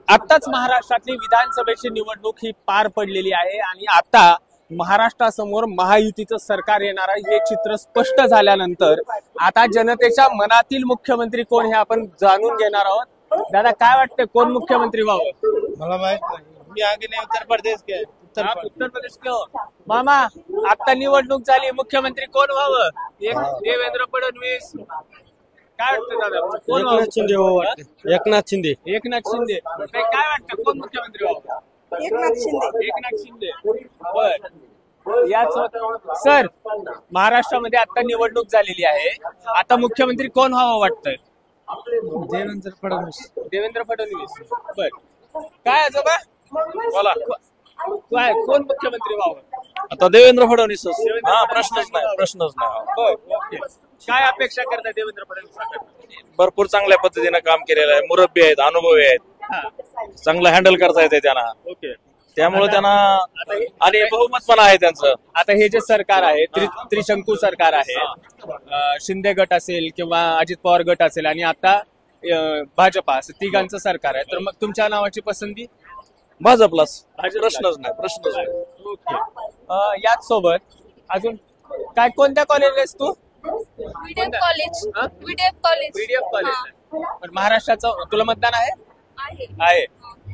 आत्ताच महाराष्ट्रातली विधानसभेची निवडणूक ही पार पडलेली आहे आणि आता महाराष्ट्रासमोर महायुतीचं सरकार येणार आहे हे चित्र स्पष्ट झाल्यानंतर आता जनतेच्या मनातील मुख्यमंत्री कोण हे आपण जाणून घेणार आहोत। दादा काय वाटतं कोण मुख्यमंत्री व्हावं? मला माहित नाही, मी आगे नाही उत्तर प्रदेश के उत्तर प्रदेश के हो मामा। आता निवडणूक झाली, मुख्यमंत्री कोण व्हावं? एक देवेंद्र फडणवीस, काय वाटतं दादा कोण व्हावं? शिंदे हो, एकनाथ शिंदे। एकनाथ शिंदे काय वाटतं कोण मुख्यमंत्री व्हावं? एकनाथ शिंदे बर। याच सर महाराष्ट्रामध्ये आता निवडणूक झालेली आहे, आता मुख्यमंत्री कोण व्हावं वाटतंय? देवेंद्र फडणवीस। देवेंद्र फडणवीस बर। काय आजोबा बोला, काय कोण मुख्यमंत्री व्हावं? आता देवेंद्र फडणवीस। हा, प्रश्नच नाही। बर ओके। काय अपेक्षा करताय देवेंद्र फडणवीस? भरपूर चांगल्या पद्धतीने काम केलेलं आहे, मुरब्बी आहेत, अनुभवी आहेत, चांगलं हँडल करता येते त्यांना। ओके, त्यामुळे त्यांना आणि बहुमत पण आहे त्यांचं। आता हे जे सरकार आहे त्रिशंकू सरकार आहे, शिंदे गट असेल किंवा अजित पवार गट असेल आणि आता भाजपा असं तिघांचं सरकार आहे, तर मग तुमच्या नावाची पसंती भाजपलाच, प्रश्नच नाही। ओके। याच सोबत अजून काय कोणत्या कॉलेजला आहेस तू? VDF college. पण महाराष्ट्राचं तुला मतदान आहे?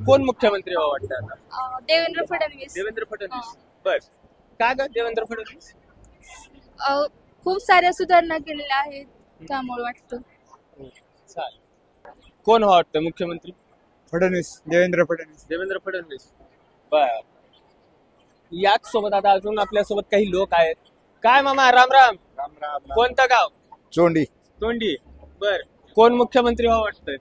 कोण मुख्यमंत्री व्हावं वाटतं आता? देवेंद्र फडणवीस बर। का ग देवेंद्र फडणवीस? खूप साऱ्या सुधारणा केलेल्या आहेत त्यामुळे वाटतं। कोण व्हावं वाटतं मुख्यमंत्री? देवेंद्र फडणवीस बर। याच सोबत आता अजून आपल्यासोबत काही लोक आहेत। काय मामा राम राम, कोणतं गाव? तोंडी बर। कोण मुख्यमंत्री व्हावं वाटतंय?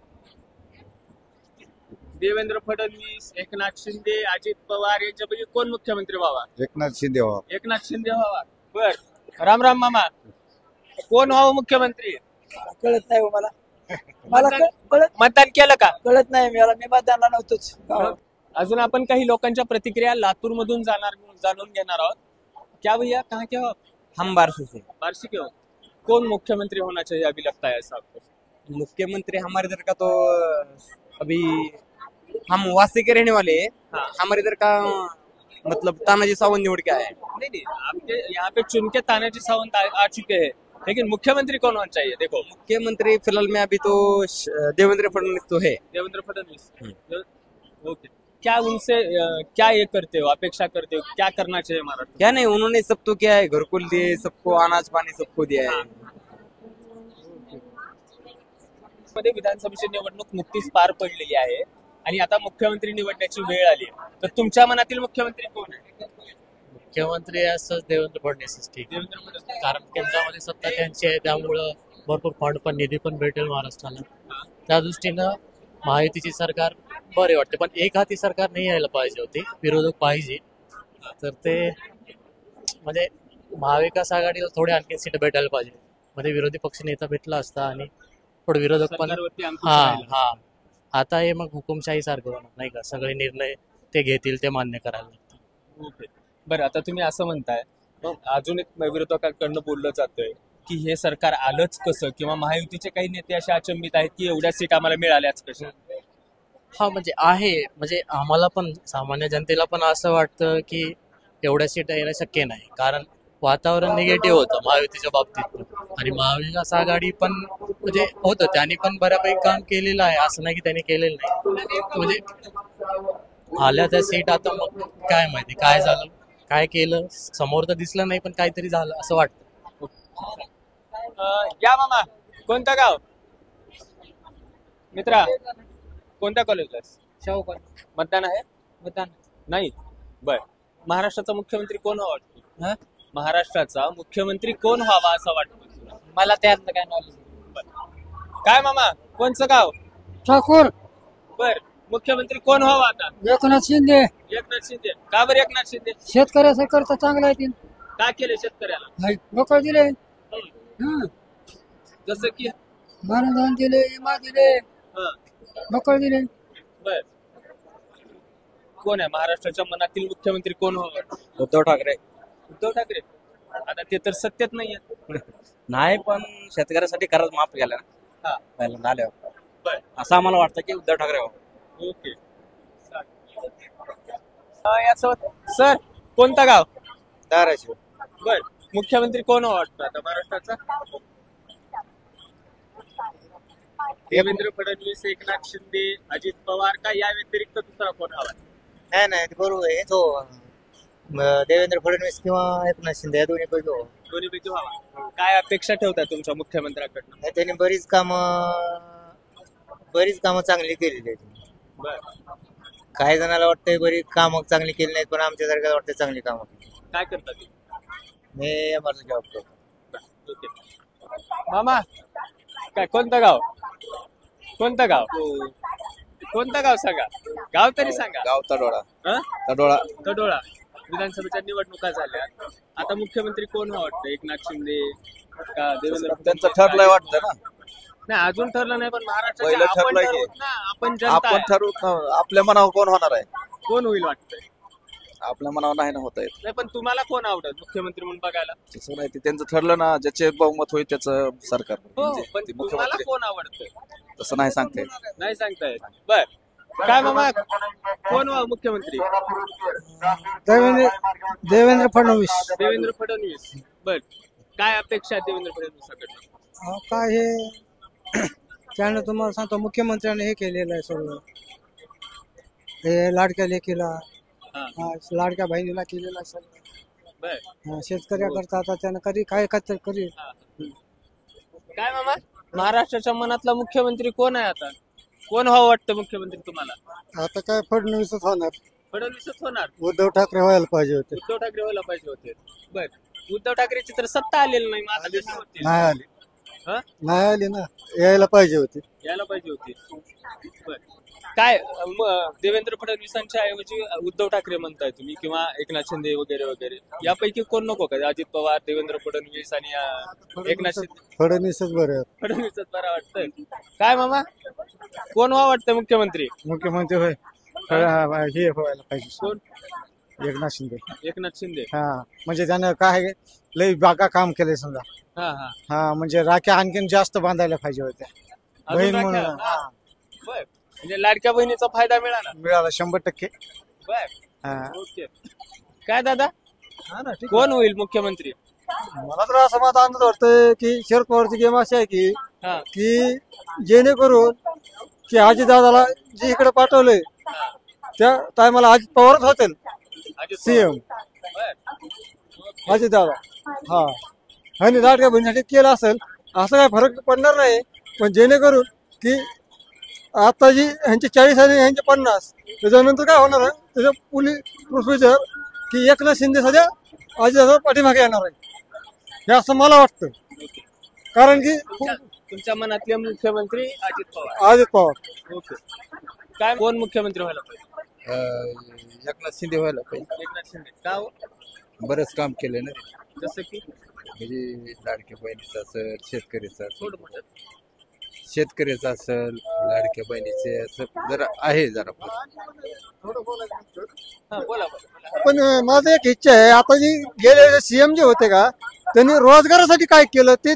देवेंद्र फडणवीस, एकनाथ शिंदे, अजित पवार यांच्यापैकी कोण मुख्यमंत्री व्हावा? एकनाथ शिंदे व्हावा बर। राम राम मामा, कोण व्हावं मुख्यमंत्री? कळत नाही मला, मतदान केलं का? कळत नाही मी मतदानाला नव्हतोच। अजून आपण काही लोकांच्या प्रतिक्रिया लातूर मधून जाणून घेणार आहोत। क्या भैया कहाँ के हो? हम बारसी से। बारसी के हो। कौन मुख्यमंत्री होना चाहिए अभी लगता है ऐसा आपको? मुख्यमंत्री हमारे इधर का तो अभी हम वासी के रहने वाले हैं। हाँ। हमारे इधर का मतलब तानाजी सावंत निवड़ के आए हैं। नहीं आपके यहाँ पे चुन के तानाजी सावंत आ चुके हैं, लेकिन मुख्यमंत्री कौन होना चाहिए? देखो मुख्यमंत्री फिलहाल में अभी तो देवेंद्र फडणवीस तो है। देवेंद्र फडणवीस ओके। क्या उनसे क्या ये करते हो, अपेक्षा करते हो, क्या करना चाहिए महाराष्ट्र? क्या नहीं, उन्होंने सब तो किया है, घरकुल दिए, सबको अनाज पानी सबको दिया है। मध्ये विधानसभेची निवडणूक नुकतीच पार पडलेली आहे आणि आता मुख्यमंत्री निवडण्याची वेळ आली आहे, तर तुमच्या मनातील मुख्यमंत्री कोण आहे? मुख्यमंत्री असं देवेंद्र फडणवीस ठीक आहे, देवेंद्र फडणवीस कारण केंद्रामध्ये सत्ता त्यांची आहे, त्यामुळं भरपूर फंड पण निधी पण भेटेल महाराष्ट्राला। त्या दृष्टीनं महायुतीची सरकार बरे वाटते, पण एक हाती सरकार नाही यायला पाहिजे होती, विरोधक पाहिजे। तर ते म्हणजे महाविकास आघाडीला थोडे आणखी सीट भेटायला पाहिजे, म्हणजे विरोधी पक्ष नेता भेटला असता आणि थोडे विरोधक पण। हा आता हे मग हुकुमशाही सारखं होणार नाही का, सगळे निर्णय ते घेतील ते मान्य करायला लागतील। ओके बरं। आता तुम्ही असं म्हणताय, मग अजून एक विरोधकांकडनं बोललं जातंय की हे सरकार आलंच कसं, किंवा महायुतीचे काही नेते असे अचंबित आहेत की एवढ्या सीट आम्हाला मिळाल्याच कशा? हा म्हणजे आहे, म्हणजे आम्हाला पण सामान्य जनतेला पण असं वाटतं की एवढ्या सीट येणं शक्य नाही, कारण वातावरण निगेटिव्ह होतं महायुतीच्या बाबतीत पण, आणि महाविकास आघाडी पण म्हणजे होतं, त्यांनी पण बऱ्यापैकी काम केलेलं आहे, असं नाही की त्यांनी केलेलं नाही। म्हणजे आल्या त्या सीट, आता मग काय माहिती काय झालं, काय केलं समोर तर दिसलं नाही, पण काहीतरी झालं असं वाटतं। या मामा, कोणतं गाव? मित्रा कोणत्या कॉलेजला? शाहू कॉलेज। मतदान आहे? मतदान नाही बर। महाराष्ट्राचा मुख्यमंत्री कोण व्हावा वाटतो? महाराष्ट्राचा मुख्यमंत्री कोण व्हावा असं वाटतं मला त्यातलं काय नॉलेज? काय मामा, कोणचं गाव? ठाकूर। बर, मुख्यमंत्री कोण व्हावा आता? एकनाथ शिंदे। एकनाथ शिंदे का बरं? एकनाथ शिंदे शेतकऱ्याचं करता चांगला आहे, काय केले शेतकऱ्याला? लोक दिले, जसं की मानधन दिले, विमा दिले, लोकल दिले। बर, कोण आहे महाराष्ट्राच्या मनातील मुख्यमंत्री कोण व्हावा? उद्धव ठाकरे। उद्धव ठाकरे आता ते तर सत्तेत नाहीये। नाही, पण शेतकऱ्यासाठी कराच माफ केला हा पहिल्यांदा आल्यावर, बर असं आम्हाला वाटतं की उद्धव ठाकरे ओके। यासोबत सर कोणतं गाव? धाराशिव. बर, मुख्यमंत्री कोण वाटतं आता महाराष्ट्राचा? देवेंद्र फडणवीस, एकनाथ शिंदे, अजित पवार का या व्यतिरिक्त दुसरा कोण हवा? नाही नाही ते बरोबर आहे तो देवेंद्र फडणवीस किंवा एकनाथ शिंदे या दोन्ही पैकी दोन्हीपैकी व्हावा. काय अपेक्षा ठेवता तुमच्या मुख्यमंत्र्याकडनं? त्यांनी बरीच कामं चांगली केलेली आहेत. बर, काही जणाला वाटतंय बरीच कामं चांगली केली नाहीत पण आमच्या सारख्याला वाटतं चांगली कामं केली. काय करता ते? मी एमआरचा जॉब करतो. ओके. मामा काय कोणतं गाव? कोणतं गाव? कोणतं गाव सांगा, गाव तरी सांगा. गाव तडोळा. हं? तडोळा. तडोळा. विधानसभेच्या निवडणुका झाल्या, आता मुख्यमंत्री कोण वाटतं? एकनाथ शिंदे का देवेंद्र? त्यांचं ठरलंय वाटतं ना. नाही अजून ठरलं नाही, पण महाराष्ट्रात पहिलं आपण ठरलंय की ठरवूत ना, आपण जनता आपण आहे. ठरवत आपल्या मनावर कोण होणार आहे? कोण होईल वाटतंय? आपल्या मनावर नाही ना होता येत. नाही पण तुम्हाला कोण आवडत मुख्यमंत्री म्हणून बघायला? तसं नाही, ते त्यांचं ठरलं ना, ज्याचे बहुमत होईल त्याचं सरकार. हो, म्हणजे पण ते तुम्हाला मुख्यमंत्री कोण आवडतंय? तसं नाही सांगता येत. नाही सांगता येत. बर, काय मामा कोण व्हावं मुख्यमंत्री? देवेंद्र फडणवीस. देवेंद्र फडणवीस. बर, काय अपेक्षा आहे देवेंद्र फडणवीसाकडनं? काय हे त्यानं तुम्हाला सांगतो मुख्यमंत्र्याने हे केलेलं आहे सगळं, हे लाडक्या लेकीला, हा. लाडक्या बहिणीला केलेलं आहे सगळं. बर, शेतकऱ्याकरता आता त्यानं कधी काय करी. काय मामा महाराष्ट्राच्या मनातला मुख्यमंत्री कोण आहे आता? कोण व्हावं वाटतं मुख्यमंत्री तुम्हाला? आता काय फडणवीसच होणार. फडणवीसच होणार. उद्धव ठाकरे व्हायला पाहिजे होते. उद्धव ठाकरे व्हायला पाहिजे होते. बर, उद्धव ठाकरेची तर सत्ता आलेली नाही, माझा कशी होतील? नाही आली. हं? नाही आली ना, यायला पाहिजे होती. यायला पाहिजे होती. बर, काय देवेंद्र फडणवीसांच्या ऐवजी उद्धव ठाकरे म्हणताय तुम्ही, किंवा एकनाथ शिंदे वगैरे वगैरे, यापैकी कोण नको का? अजित पवार, देवेंद्र फडणवीस आणि एकनाथ शिंदे? फडणवीसच बरं. फडणवीसच बरं वाटतंय. काय मामा कोण व्हावं वाटतं मुख्यमंत्री? मुख्यमंत्री होय हे व्हायला पाहिजे कोण? एकनाथ शिंदे. एकनाथ शिंदे. हा म्हणजे त्यानं काय लई बागा काम केले समजा. हा हा. हा म्हणजे राख्या आणखीन जास्त बांधायला पाहिजे होत्या. अजून बहीण राख्या? म्हणून हा. बर, म्हणजे लाडक्या बहिणीचा फायदा मिळाला. मिळाला 100%. बर, हा. ओके. काय दादा हा ना, ठीक कोण होईल मुख्यमंत्री? आहे. मला तर असं माझा अंदाज वाटतंय की शरद पवारची गेम अशी आहे की हा. जेणेकरून की अजितदादाला जे इकडे पाठवलंय त्या टायमाला अजित पवारच होतील अजित सीएम. बर. अजितदादा. हा, आणि लाडक्या बहिणीसाठी केलं असेल असं काय फरक पडणार नाही, पण जेणेकरून की आता जी ह्यांची 40 आणि ह्यांचे 50, त्याच्यानंतर काय होणार आहे त्याच्या प्रोसिजर की एकनाथ शिंदे सध्या अजितदादा पाठीमागे येणार आहे, हे असं मला वाटतं. कारण की तुमच्या मनातले मुख्यमंत्री अजित पवार. अजित पवार. ओके. काय कोण मुख्यमंत्री व्हायला पाहिजे? एकनाथ शिंदे व्हायला पाहिजे. एकनाथ शिंदे. का हो? बरंच काम केलंय ना, जसं की म्हणजे लाडक्या बहिणीचं असेल, शेतकरीचं असेल, थोडं मोठं. शेतकऱ्याचं असेल, लाडक्या बहिणीचे असं जरा आहे जरा. हा, बोला बोला. पण माझं एक इच्छा आहे, आता जी गेलेले सीएम जे होते का त्यांनी रोजगारासाठी काय केलं ते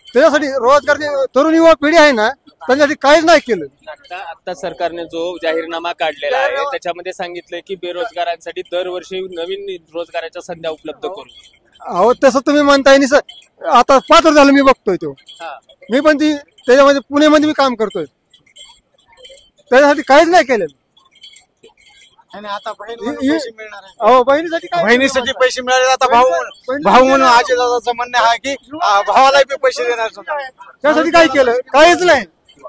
त्याच्यासाठी रोजगार तरुण युवा पिढी आहे ना त्यांच्यासाठी काहीच नाही केलं. आता सरकारने जो जाहीरनामा काढलेला आहे त्याच्यामध्ये सांगितलंय की बेरोजगारांसाठी दरवर्षी नवीन रोजगाराच्या संध्या उपलब्ध करू. अहो तसं तुम्ही म्हणताय नि सर, आता 5 वर्ष झालं मी बघतोय तो. हा. मी पण त्याच्यामध्ये पुण्यामध्ये मी काम करतोय, त्याच्यासाठी काहीच नाही केलं. आता अहो बहिणीसाठी काय? बहिणीसाठी पैसे मिळाले. आता भाऊ म्हणून अजितदादाचं म्हणणं आहे की भावाला बी पैसे देणार. त्यासाठी काय केलं? काहीच नाही.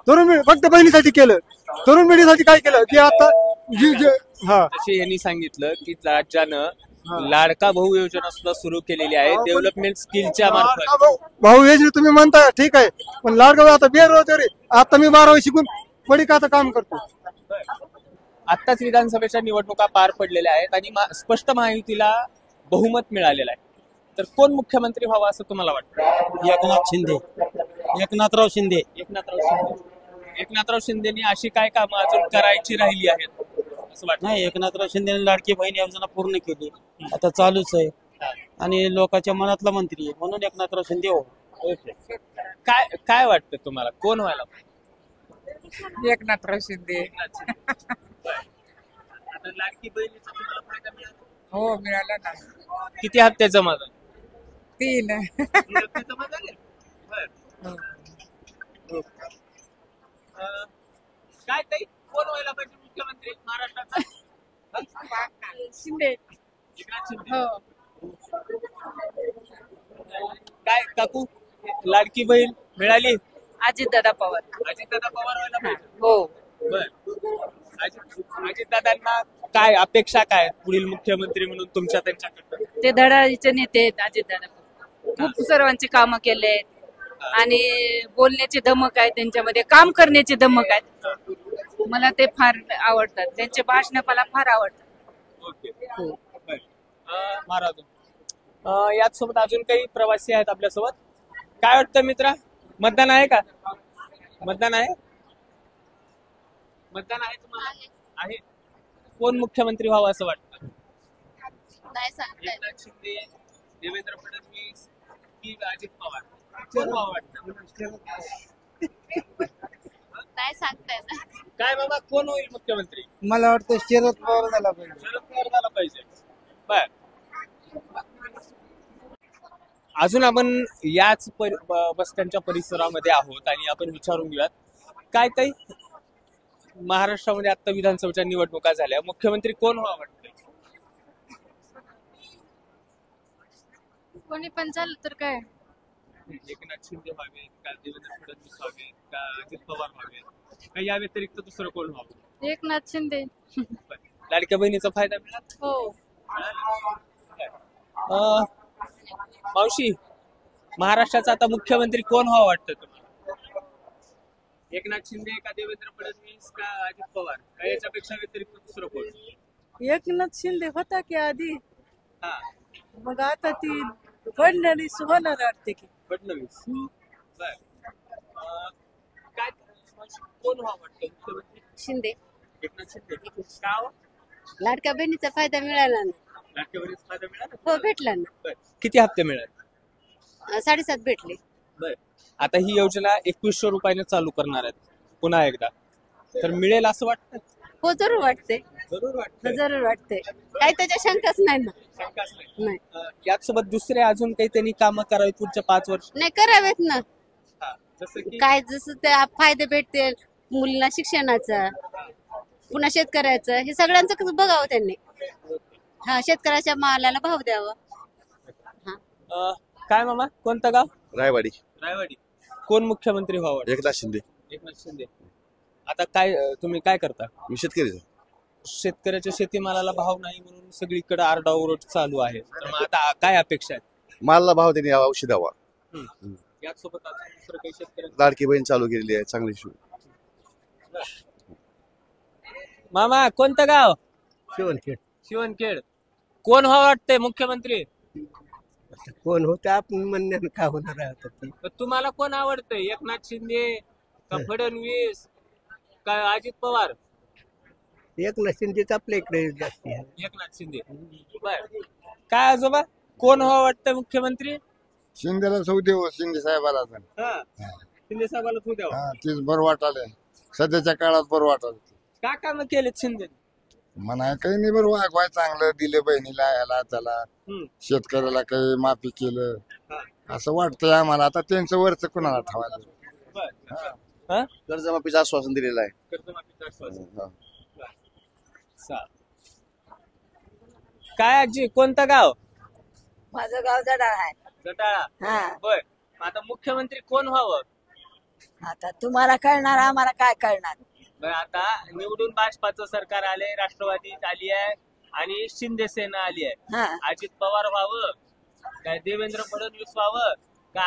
तरुण पिढी फक्त बहिणीसाठी केलं. तरुण पिढीसाठी काय केलं की आता हा असे यांनी सांगितलं की राज्यानं लाडका भाऊ योजना सुद्धा सुरू केलेली आहे डेव्हलपमेंट स्किलच्या मार्फत. भाऊ योजना तुम्ही म्हणता ठीक आहे, पण लाडका भाऊ आता बेरोजगारी. आता मी 12वी शिकून पडिकाचं काम करतो. आत्ताच विधानसभेच्या निवडणुका पार पडलेल्या आहेत आणि स्पष्ट महायुतीला बहुमत मिळालेलं आहे, तर कोण मुख्यमंत्री व्हावा असं तुम्हाला वाटतं? एकनाथ शिंदे. एकनाथराव शिंदे. एकनाथराव शिंदे. एकनाथराव शिंदेनी अशी काय कामं अजून करायची राहिली आहेत असं वाटतं? नाही, एकनाथराव शिंदेने लाडकी बहीण योजना पूर्ण केली, आता चालूच आहे आणि लोकांच्या मनातला मंत्री आहे म्हणून एकनाथराव शिंदे हो. काय काय वाटतं तुम्हाला कोण व्हायला पाहिजे? एकनाथराव शिंदे. आता लाडकी बहिणीचा तुम्हाला फायदा मिळाला? हो मिळाला ना. किती हप्ते जमा झाले? 3 तीन हप्ते जमा झाले? बरं. काय ताई कोण व्हायला पाहिजे मुख्यमंत्री महाराष्ट्राचा? शिंदे. एकनाथ शिंदे. हो. काय काकू लाडकी बहीण मिळाली? अजितदादा पवार. अजितदादा पवार व्हायला पाहिजे. हो. बर अजितदादांना काय अपेक्षा काय पुढील मुख्यमंत्री म्हणून तुमच्या त्यांच्याकडे? ते धडाडीचे नेते आहेत अजितदादा. खूप सर्वांची कामं केले आहेत आणि बोलण्याची धमक आहे त्यांच्यामध्ये, काम करण्याची धमक आहे. मला ते फार आवडतात, त्यांचे भाषण मला फार आवडतात. ओके. महाराज याचसोबत अजून काही प्रवासी आहेत आपल्यासोबत. काय वाटतं मित्रा, मतदान आहे का? मतदान आहे? मतदान आहे तुम्हाला? आहे. कोण मुख्यमंत्री व्हावं असं वाटतं? नाही सांगताय. एकनाथ शिंदे, देवेंद्र फडणवीस की अजित पवार? कोण व्हावं वाटतं? नाही सांगताय ना. काय बाबा कोण होईल मुख्यमंत्री? मला वाटतं शरद पवार झाला पाहिजे. शरद पवार झाला पाहिजे. बर अजून आपण याच बस स्टँडच्या परिसरामध्ये आहोत आणि आपण विचारून घेऊयात काय ताई, महाराष्ट्रामध्ये आता विधानसभेच्या निवडणुका झाल्या, मुख्यमंत्री कोण व्हावं वाटतं? कोणी पण झालं तर काय. एकनाथ शिंदे व्हावे का देवेंद्र फडणवीस व्हावे का अजित पवार व्हावे का या व्यतिरिक्त दुसरं कोण व्हावं? एकनाथ शिंदे. लाडक्या बहिणीचा फायदा मिळाला? हो. मावशी, महाराष्ट्राचा आता मुख्यमंत्री कोण व्हावं वाटतं तुम्हाला? एकनाथ शिंदे का देवेंद्र फडणवीस का अजित पवार का याच्यापेक्षा व्यतिरिक्त दुसरं कोण? एकनाथ शिंदे होता की आधी, हा मग आता ती फडणवीस होणार वाटते की. फडणवीस. बर काय मावशी, कोण व्हावं वाटतं मुख्यमंत्री? शिंदे. एकनाथ शिंदे. का हो? लाडक्या बहिणीचा फायदा मिळाला ना. लाडक्या बहिणीचा फायदा मिळाला? हो भेटला ना. बर किती हप्ते मिळाले? 7.5 भेटले. बर आता ही योजना 2100 रुपयाने चालू करणार आहेत पुन्हा एकदा, तर मिळेल असं वाटतं? हो जरूर वाटते. जरूर वाटतं. जरूर वाटते. काही त्याच्या शंकाच नाही ना. शंकाच नाही. नाही. याचसोबत दुसरे अजून काही त्यांनी कामं करावी पुढच्या 5 वर्ष? नाही करावेत ना. हा, जसं की काय जसं ते फायदे भेटतील मुलींना शिक्षणाचा, पुन्हा शेतकऱ्याचं, हे सगळ्यांचं कसं बघावं त्यांनी. हा शेतकऱ्याच्या मालाला भाव द्यावा. काय मामा, कोणतं गाव? रायवाडी. रायवाडी. कोण मुख्यमंत्री व्हावं? एकनाथ शिंदे. एकनाथ शिंदे. आता काय तुम्ही काय करता? मी शेतकरी. शेतकऱ्याच्या शेतीमालाला भाव नाही म्हणून सगळीकडे आरडाओरड चालू आहे, तर मग आता काय अपेक्षा आहे? मालला भाव त्यांनी औषध द्यावा. याचसोबत अजून दुसरं काही शेतकऱ्यांचं? लाडकी बहीण चालू केलेली आहे चांगली. मामा कोणतं गाव? शिवणखेड. शिवणखेड. कोण व्हावं वाटतंय मुख्यमंत्री? कोण होते आपण म्हणण्यानं काय होणार आहे आता ते. तर तुम्हाला कोण आवडतंय, एकनाथ शिंदे का फडणवीस का अजित पवार? एकनाथ शिंदेच आपल्या इकडे जास्त आहे. एकनाथ शिंदे. बर काय आजोबा, कोण व्हावं वाटतं मुख्यमंत्री? शिंदेला सौ देऊ, शिंदे साहेबाला पण. हा शिंदे साहेबाला तू द्यावं. हा तेच बरं वाटायलंय सध्याच्या काळात, बरं वाटायला. का कामं केलेत शिंदे? म्हणा काही नाही, बरं वागवाय चांगलं दिले बहिणीला, याला त्याला, शेतकऱ्याला काही माफी केलं असं वाटतंय आम्हाला. आता त्यांचं वरच कुणाला ठेवायचं. कर्जमाफीचं आश्वासन दिलेलं आहे. कर्जमाफीचं आश्वासन. काय आजी, कोणतं गाव? माझं गाव जडाळ आहे. जटाळा. हा. होय. आता मुख्यमंत्री कोण व्हावं? आता तुम्हाला कळणार, आम्हाला काय कळणार. बरं आता निवडून भाजपाचं सरकार आले, राष्ट्रवादी आली आहे आणि शिंदे सेना आली आहे. अजित पवार व्हावं काय देवेंद्र फडणवीस व्हावं का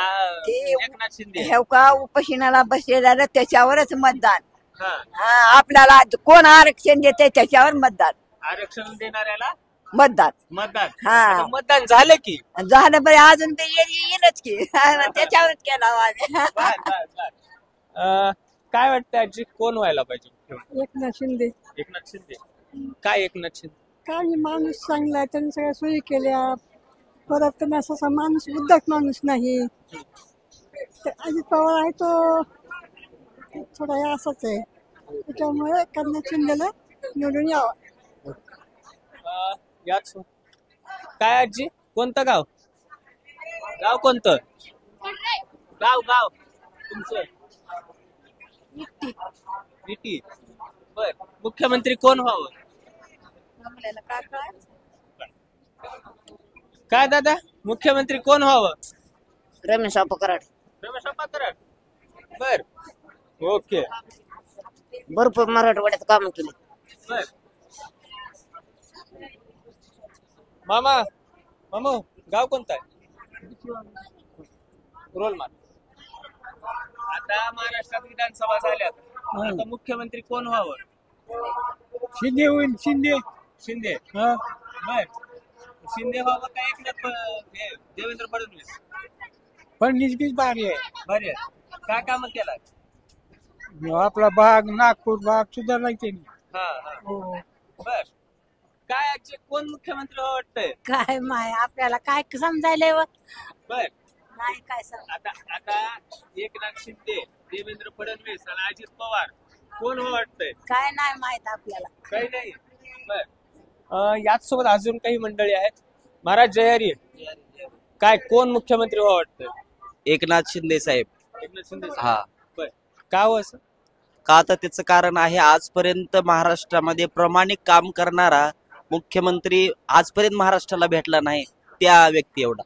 एकनाथ शिंदे? हे का उपोषणाला बसलेला त्याच्यावरच मतदान. हा आपल्याला कोण आरक्षण देते त्याच्यावर मतदान. आरक्षण देणाऱ्याला मतदान. मतदान. हा आता मतदान झालं की? झालं बरं, अजून ते येईलच की. त्याच्यावरच केला आम्ही. बर, बर. काय वाटतं आजी, कोण व्हायला पाहिजे? एकनाथ शिंदे. एकनाथ शिंदे. काय एकनाथ शिंदे? काय माणूस चांगला आहे, त्यांनी सगळ्या सोयी केल्या. परत त्यांनी असा माणूस उद्धट माणूस नाही. अजित पवार आहे तो थोडा असाच आहे, त्याच्यामुळे एकनाथ शिंदेला निवडून यावं. याच काय आजी कोणतं गाव गाव कोणतं गाव गाव तुमचं विटी बर मुख्यमंत्री कोण व्हावं काय दादा मुख्यमंत्री कोण व्हावं रमेश अप्पा कराड रमेश अप्पा कराड बर ओके भरपूर मराठवाड्यात काम केले बर मामा मामा गाव कोणतं आहे रोलमार आता महाराष्ट्रात विधानसभा झाल्यात आता मुख्यमंत्री कोण व्हावं शिंदे होईल शिंदे शिंदे हा बर शिंदे व्हावं का एकनाथ देवेंद्र फडणवीस फडणीस बीच भारी आहे बरे काय काम केला आपला भाग नागपूर भाग सुधारला त्यांनी हा हा बर काय आजचे कोण मुख्यमंत्री व्हावं वाटतंय काय माय आपल्याला काय समजायला बर नाही काय समज आता आता एकनाथ शिंदे देवेंद्र फडणवीस आणि अजित पवार कोण व्हावं वाटतंय काय नाही माहित आपल्याला काही नाही बर याच सोबत अजून काही मंडळी आहेत महाराज जयहरी काय कोण मुख्यमंत्री व्हावं वाटतंय एकनाथ शिंदे साहेब एकनाथ शिंदे हा बर का हो असं का तर त्याचं कारण आहे आजपर्यंत महाराष्ट्रामध्ये प्रामाणिक काम करणारा मुख्यमंत्री आजपर्यंत महाराष्ट्राला भेटला नाही त्या व्यक्ती एवढा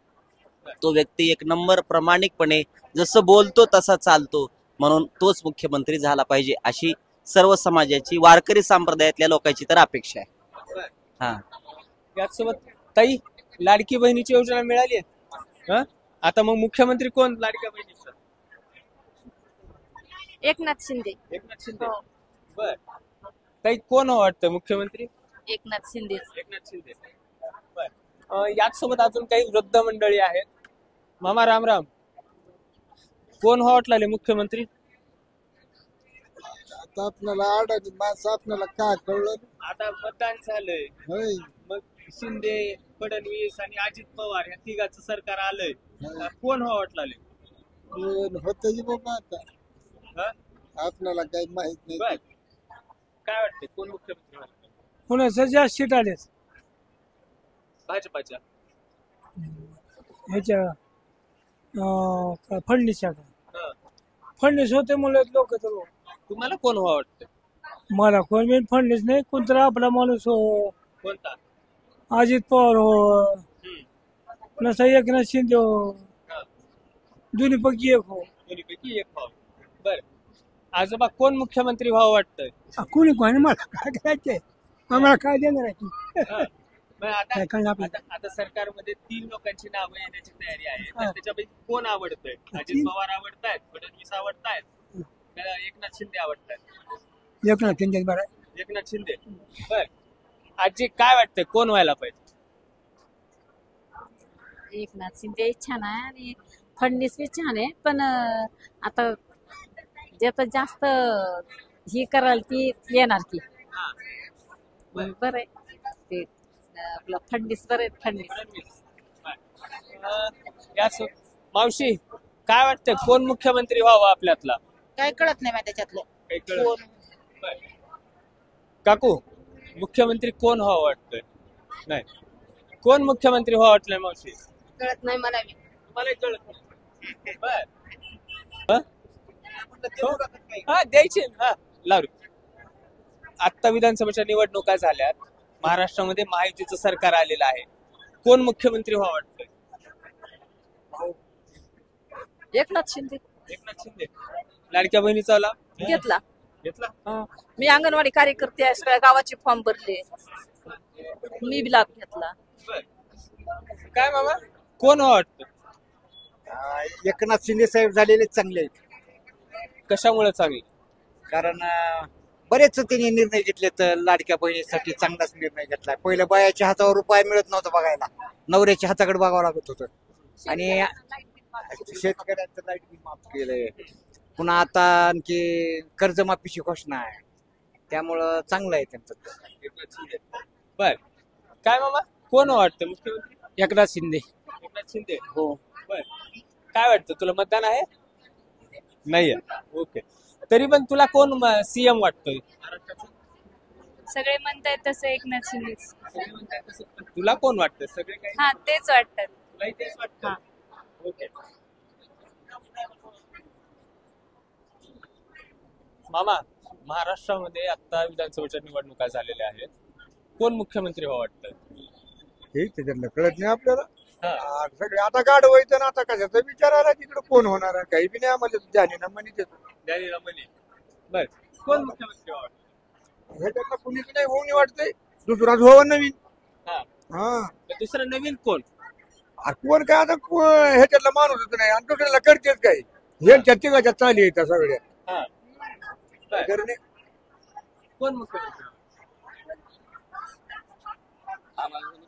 तो व्यक्ती एक नंबर प्रामाणिकपणे जसं बोलतो तसा चालतो म्हणून तोच मुख्यमंत्री झाला पाहिजे अशी सर्व समाजाची वारकरी संप्रदायातल्या लोकांची तर अपेक्षा आहे हा याचसोबत ताई लाडकी बहिणीची योजना मिळाली आहे आता मग मुख्यमंत्री कोण लाडक्या बहिणीचा एकनाथ शिंदे एकनाथ शिंदे बर ताई कोण वाटतं मुख्यमंत्री एकनाथ शिंदे एकनाथ शिंदे बर याच सोबत अजून काही वृद्ध मंडळी आहेत मामा राम राम कोण वाटले मुख्यमंत्री आता आपल्याला आडाची माणसं आपल्याला काय कळलं आता मतदान झालंय होय मग शिंदे फडणवीस आणि अजित पवार या तिघाचं सरकार आलंय कोण वाटले होत बाबा आता आपल्याला काही माहित नाही बर काय वाटतंय कोण मुख्यमंत्री व्हायला पुण्याच्या जास्त सीट आलेच भाजपाच्या ह्याच्या फडणीसच्या फडणीस होते मुलं लोक तर तुम्हाला कोण वाटतं मला कोण मी फडणीस नाही कोणता आपला माणूस हो कोणता अजित पवार हो नसा एकनाथ शिंदे हो दोन्ही पैकी एक हो दोन्हीपैकी एक व्हावं बर आजोबा कोण मुख्यमंत्री व्हावं वाटतंय कोणी कोणी मला काय करायचंय आम्हाला काय देणार आहे आता सरकारमध्ये 3 लोकांची नावं येण्याची तयारी आहे तर त्याच्यापैकी कोण आवडतंय अजित पवार आवडतायत फडणवीस आवडतायत एकनाथ शिंदे आवडतायत एकनाथ शिंदे बरं एकनाथ शिंदे बर आजी काय वाटतंय कोण व्हायला पाहिजे एकनाथ शिंदे छान आहे आणि फडणवीस बी छान आहे पण आता ज्यात जास्त ही कराल ती येणार की बरं आहे ते आपलं फडणवीस बरं आहे फडणवीस मावशी काय वाटतंय कोण मुख्यमंत्री व्हावं आपल्यातला काय कळत नाही माझ्या त्याच्यातलं काही कळत काकू मुख्यमंत्री कोण व्हावं वाटतंय नाही कोण मुख्यमंत्री व्हावं वाटलंय मावशी कळत नाही मला मला कळत नाही बर हा द्यायचे हा लावू आत्ता विधानसभेच्या निवडणुका झाल्यात महाराष्ट्रामध्ये महायुतीचं सरकार आलेलं आहे कोण मुख्यमंत्री व्हावं वाटतंय एकनाथ शिंदे एकनाथ शिंदे लाडक्या बहिणीचा लाभ घेतला घेतला मी अंगणवाडी कार्यकर्ते आहे सगळ्या गावाचे फॉर्म भरले मी बी लाभ घेतला काय मामा कोण वाटतं एकनाथ शिंदे साहेब झालेले चांगले आहेत कशामुळे चांगले कारण बरेच त्यांनी निर्णय घेतले तर लाडक्या बहिणीसाठी चांगलाच निर्णय घेतला पहिलं बायाच्या हातावर रुपये मिळत नव्हतं बघायला नवऱ्याच्या हाताकडे बघावं लागत होतं आणि शेतकऱ्यांचं लाईट बिल माफ केलंय पुन्हा आता आणखी कर्जमाफीची घोषणा आहे त्यामुळं चांगलं आहे त्यांचं बर काय मामा कोण वाटतं मुख्यमंत्री एकनाथ शिंदे एकनाथ शिंदे हो बर काय वाटतं तुला मतदान आहे नाहीये ओके तरी पण तुला कोण सीएम वाटतोय सगळे म्हणतायत तसं एकनाथ शिंदेच. सगळे म्हणतात तसं, पण तुला कोण वाटतं? सगळे काही हा तेच वाटतात. तुलाही तेच वाटतं? ओके. मामा, महाराष्ट्रामध्ये आता विधानसभेच्या निवडणुका झालेल्या आहेत. कोण मुख्यमंत्री व्हावं वाटतं? हे त्याच्यातलं कळत नाही आपल्याला. सगळे आता गाड व्हायचं ना, आता कशाचा विचार आला तिकडे कोण होणार आहे? काही बी नाही आम्हाला जाणे ना म्हणीच येतो. डॅनी रमणे. बर, कोण मुख्यमंत्री व्हावं वाटतं? ह्याच्यातलं कुणीच नाही होऊन वाटतंय. दुसराच व्हावं नवीन. हा, हा तर दुसरं नवीन कोण? कोण काय आता ह्याच्यातला माणूसच नाही आणि दुसऱ्याला करतेच काय. ह्यांच्या तिघाच्या चाली येतात सगळ्या. हा, बर. तर नाही. कोण मुख्यमंत्री?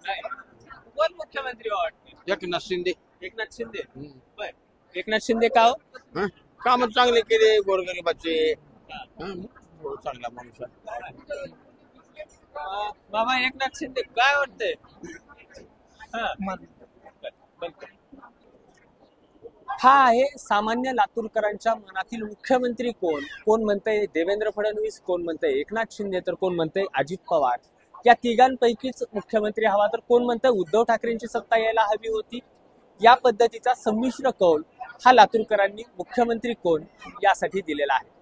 नाही. कोण मुख्यमंत्री व्हावं वाटतं? एकनाथ शिंदे. एकनाथ शिंदे. बर, एकनाथ शिंदे का हो? काम चांगले केले गोरगरिबाचे. चांगला माणूस आहे. बाबा एकनाथ शिंदे काय वाटतंय? हा आहे सामान्य लातूरकरांच्या मनातील मुख्यमंत्री कोण. कोण म्हणतंय देवेंद्र फडणवीस, कोण म्हणतंय एकनाथ शिंदे, तर कोण म्हणतंय अजित पवार. या तिघांपैकीच मुख्यमंत्री हवा, तर कोण म्हणतंय उद्धव ठाकरेंची सत्ता यायला हवी होती. या पद्धतीचा संमिश्र कौल हा लातूरकरांनी मुख्यमंत्री कोण यासाठी दिलेला आहे.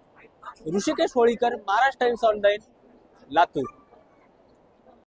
Rishikesh Holikar, Maharashtra times online, Latur.